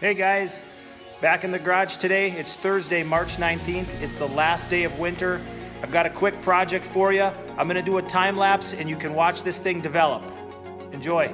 Hey guys, back in the garage today. It's Thursday, March 19th. It's the last day of winter. I've got a quick project for you. I'm gonna do a time lapse and you can watch this thing develop. Enjoy.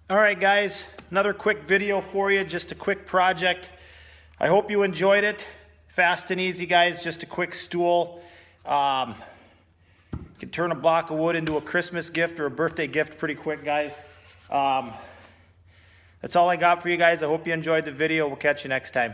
All right guys, another quick video for you, just a quick project. I hope you enjoyed it. Fast and easy guys, just a quick stool. You can turn a block of wood into a Christmas gift or a birthday gift pretty quick guys. That's all I got for you guys. I hope you enjoyed the video. We'll catch you next time.